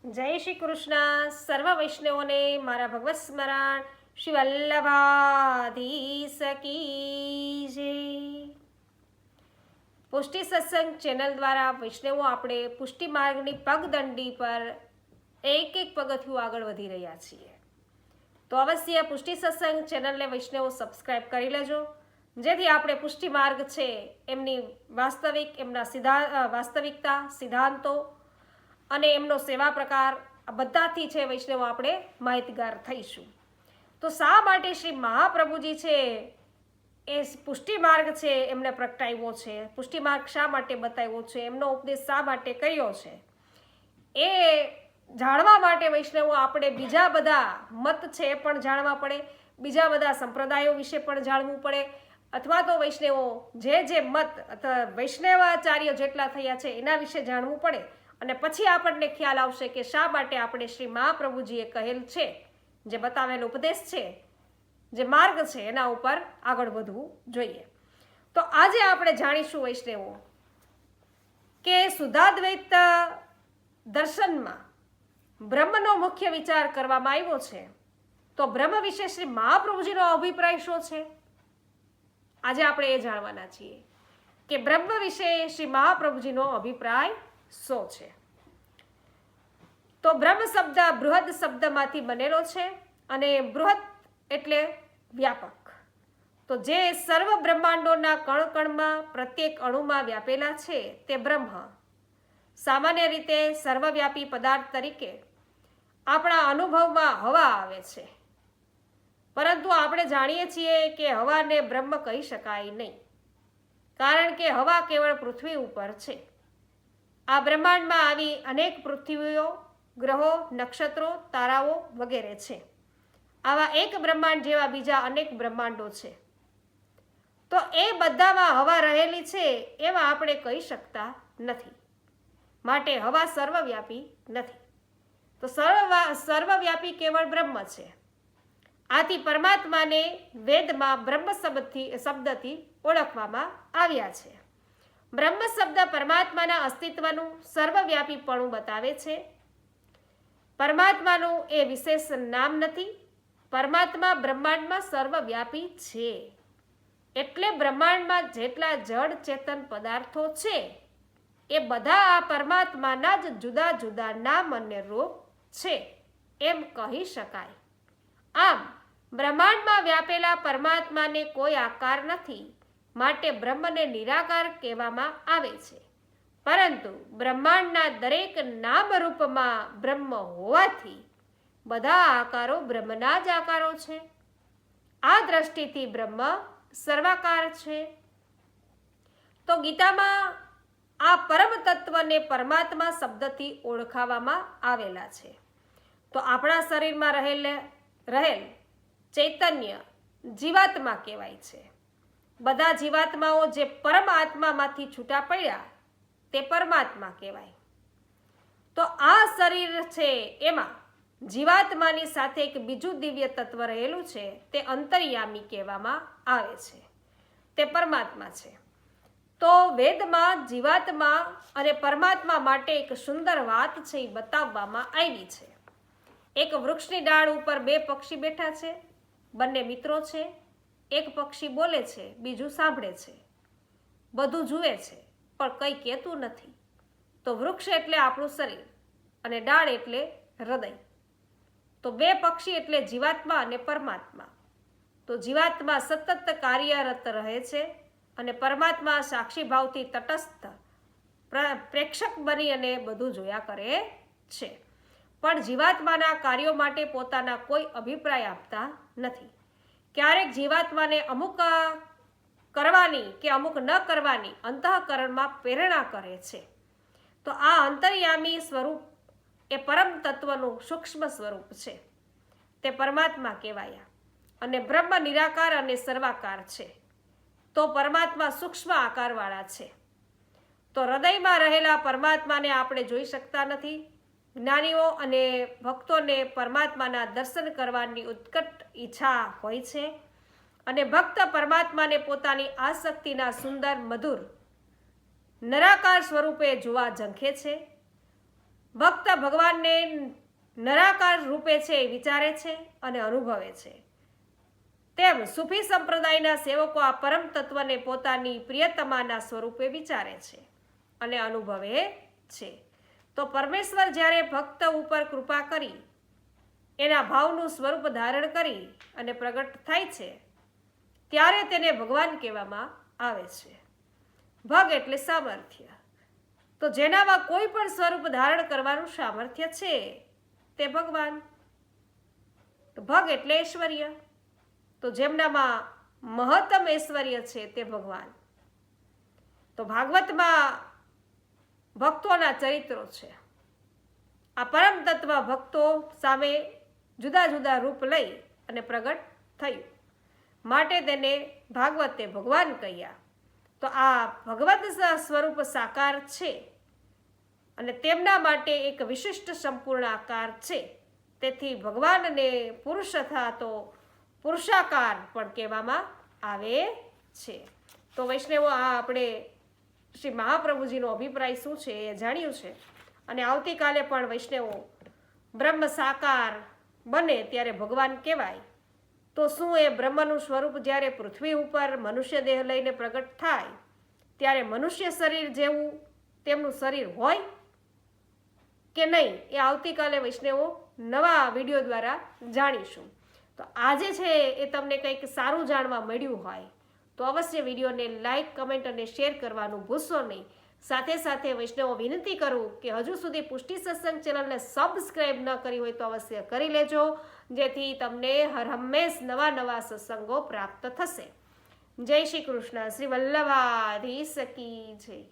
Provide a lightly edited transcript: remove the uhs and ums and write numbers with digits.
જય શ્રી કૃષ્ણ. સર્વ વૈષ્ણવોને મારા ભગવત સ્મરણ. શ્રી વલ્લભાધીશ કી જય. પુષ્ટિ સત્સંગ ચેનલ દ્વારા વૈષ્ણવો આપણે પુષ્ટિ માર્ગની પગદંડી પર એક એક પગથિયું આગળ વધી રહ્યા છીએ. તો અવશ્ય પુષ્ટિ સત્સંગ ચેનલને વૈષ્ણવો સબસ્ક્રાઈબ કરી લેજો, જેથી આપણે પુષ્ટિ માર્ગ છે એમની વાસ્તવિકતા, સિદ્ધાંતો અને એમનો સેવા પ્રકાર આ બધાથી છે વૈષ્ણવો આપણે માહિતગાર થઈશું. તો શા માટે શ્રી મહાપ્રભુજી છે એ પુષ્ટિ માર્ગ છે એમને પ્રગટાવ્યો છે, પુષ્ટિ માર્ગ શા માટે બતાવ્યો છે, એમનો ઉપદેશ શા માટે કર્યો છે, એ જાણવા માટે વૈષ્ણવો આપણે બીજા બધા મત છે એ પણ જાણવા પડે, બીજા બધા સંપ્રદાયો વિશે પણ જાણવું પડે, અથવા તો વૈષ્ણવો જે મત અથવા વૈષ્ણવાચાર્ય જેટલા થયા છે એના વિશે જાણવું પડે. અને પછી આપણને ખ્યાલ આવશે કે શા માટે આપણે શ્રી મહાપ્રભુજીએ કહેલ છે, જે બતાવેલો ઉપદેશ છે, જે માર્ગ છે એના ઉપર આગળ વધવું જોઈએ. તો આજે આપણે જાણીશું વૈષ્ણવો કે શુદ્ધાદ્વૈત દર્શનમાં બ્રહ્મનો મુખ્ય વિચાર કરવામાં આવ્યો છે. તો બ્રહ્મ વિશે શ્રી મહાપ્રભુજીનો અભિપ્રાય શું છે, આજે આપણે એ જાણવાના છીએ કે બ્રહ્મ વિશે શ્રી મહાપ્રભુજીનો અભિપ્રાય શું છે. તો બ્રહ્મ શબ્દ બૃહદ શબ્દમાંથી બનેલો છે અને બૃહદ એટલે વ્યાપક. તો જે સર્વ બ્રહ્માંડોના કણકણમાં પ્રત્યેક અણુમાં વ્યાપેલા છે તે બ્રહ્મ સામાન્ય રીતે સર્વવ્યાપી પદાર્થ તરીકે આપણા અનુભવમાં હવા આવે છે, પરંતુ આપણે જાણીએ છીએ કે હવાને બ્રહ્મ કહી શકાય નહીં, કારણ કે હવા કેવળ પૃથ્વી ઉપર છે. આ બ્રહ્માંડમાં આવી અનેક પૃથ્વીઓ, ગ્રહો, નક્ષત્રો, તારાઓ વગેરે છે. આવા એક બ્રહ્માંડ જેવા બીજા અનેક બ્રહ્માંડો છે. તો એ બધામાં હવા રહેલી છે એવા આપણે કહી શકતા નથી, માટે હવા સર્વવ્યાપી નથી. તો સર્વવ્યાપી કેવળ બ્રહ્મ છે. આથી પરમાત્માને વેદમાં બ્રહ્મ શબ્દથી ઓળખવામાં આવ્યા છે. બ્રહ્મ શબ્દ પરમાત્માના અસ્તિત્વનું સર્વવ્યાપીપણું બતાવે છે. પરમાત્માનું એ વિશેષ નામ નથી. પરમાત્મા બ્રહ્માંડમાં સર્વવ્યાપી છે. એટલે બ્રહ્માંડમાં જેટલા જડ ચેતન પદાર્થો છે એ બધા આ પરમાત્માના જ જુદા જુદા નામ અને રૂપ છે એમ કહી શકાય. આમ બ્રહ્માંડમાં વ્યાપેલા પરમાત્માને કોઈ આકાર નથી, માટે બ્રહ્મને નિરાકાર કહેવામાં આવે છે. પરંતુ બ્રહ્માંડના દરેક નામરૂપમાં બ્રહ્મ હોવાથી બધા આકારો બ્રહ્મના જ આકારો છે. આ દ્રષ્ટિથી બ્રહ્મ સર્વાકાર છે. તો ગીતામાં આ પરમ તત્વને પરમાત્મા શબ્દથી ઓળખાવવામાં આવેલા છે. તો આપણા શરીરમાં રહેલ ચૈતન્ય જીવાત્મા કહેવાય છે. બધા જીવાત્માઓ જે પરમ આત્મામાંથી છૂટા પડ્યા તે પરમાત્મા કહેવાય. તો આ શરીર છે એમાં જીવાત્માની સાથે એક બીજું દિવ્ય તત્વ રહેલું છે, તે અંતર્યામી કહેવામાં આવે છે, તે પરમાત્મા છે. તો વેદમાં જીવાત્મા અને પરમાત્મા માટે એક સુંદર વાત છે એ બતાવવામાં આવી છે. એક વૃક્ષની ડાળ ઉપર બે પક્ષી બેઠા છે, બંને મિત્રો છે. એક પક્ષી બોલે છે, બીજું સાંભળે છે, બધું જુએ છે, પણ કંઈ કહેતું નથી. તો વૃક્ષ એટલે આપણું શરીર અને ડાળ એટલે હૃદય. તો બે પક્ષી એટલે જીવાત્મા અને પરમાત્મા. તો જીવાત્મા સતત કાર્યરત રહે છે અને પરમાત્મા સાક્ષી ભાવથી તટસ્થ પ્રેક્ષક બની અને બધું જોયા કરે છે, પણ જીવાત્માના કાર્યો માટે પોતાના કોઈ અભિપ્રાય આપતા નથી. ક્યારેક જીવાત્માને અમુક કરવાની કે અમુક ન કરવાની અંતઃકરણમાં પ્રેરણા કરે છે. તો આ અંતર્યામી સ્વરૂપ એ પરમ તત્વનું સૂક્ષ્મ સ્વરૂપ છે, તે પરમાત્મા કહેવાયા. અને બ્રહ્મ નિરાકાર અને સર્વાકાર છે, તો પરમાત્મા સૂક્ષ્મ આકારવાળા છે. તો હૃદયમાં રહેલા પરમાત્માને આપણે જોઈ શકતા નથી. જ્ઞાનીઓ અને ભક્તોને પરમાત્માના દર્શન કરવાની ઉત્કટ ઈચ્છા હોય છે અને ભક્ત પરમાત્માને પોતાની આસક્તિના સુંદર મધુર નિરાકાર સ્વરૂપે જોવા ઝંખે છે. ભક્ત ભગવાનને નરાકાર રૂપે છે એ વિચારે છે અને અનુભવે છે, તેમ સૂફી સંપ્રદાયના સેવકો આ પરમ તત્વને પોતાની પ્રિયતમાના સ્વરૂપે વિચારે છે અને અનુભવે છે. તો પરમેશ્વર જ્યારે ભક્ત ઉપર કૃપા કરી એના ભાવનું સ્વરૂપ ધારણ કરી અને પ્રગટ થાય છે ત્યારે તેને ભગવાન કહેવામાં આવે છે. ભગ એટલે સામર્થ્ય. તો જેનામાં કોઈ પણ સ્વરૂપ ધારણ કરવાનું સામર્થ્ય છે તે ભગવાન. ભગ એટલે ઐશ્વર્ય. તો જેમનામાં મહત્તમ ઐશ્વર્ય છે તે ભગવાન. તો ભાગવતમાં ભક્તોના ચરિત્રો છે. આ પરમ તત્વ ભક્તો સામે જુદા જુદા રૂપ લઈ અને પ્રગટ થયું, માટે તેને ભાગવતે ભગવાન કહ્યા. તો આ ભગવત સ્વરૂપ સાકાર છે અને તેમના માટે એક વિશિષ્ટ સંપૂર્ણ આકાર છે. તેથી ભગવાનને પુરુષ અથવા તો પુરુષાકાર પણ કહેવામાં આવે છે. તો વૈષ્ણવો, આ આપણે શ્રી મહાપ્રભુજીનો અભિપ્રાય શું છે એ જાણ્યું છે. અને આવતીકાલે પણ વૈષ્ણવો બ્રહ્મ સાકાર બને ત્યારે ભગવાન કહેવાય. તો શું એ બ્રહ્મનું સ્વરૂપ જ્યારે પૃથ્વી ઉપર મનુષ્ય દેહ લઈને પ્રગટ થાય ત્યારે મનુષ્ય શરીર જેવું તેમનું શરીર હોય કે નહીં, એ આવતીકાલે વૈષ્ણવો નવા વિડીયો દ્વારા જાણીશું. તો આજે છે એ તમને કંઈક સારું જાણવા મળ્યું હોય તો અવશ્ય વિડીયોને લાઈક, કમેન્ટ અને શેર કરવાનું ભૂલશો નહીં. સાથે સાથે વૈષ્ણવો વિનંતી કરું કે હજુ સુધી પુષ્ટિ સત્સંગ ચેનલને સબસ્ક્રાઈબ ન કરી હોય તો અવશ્ય કરી લેજો, જેથી તમને હર હંમેશ નવા નવા સત્સંગો પ્રાપ્ત થશે. જય શ્રી કૃષ્ણ. શ્રી વલ્લભાધીશ કી જય.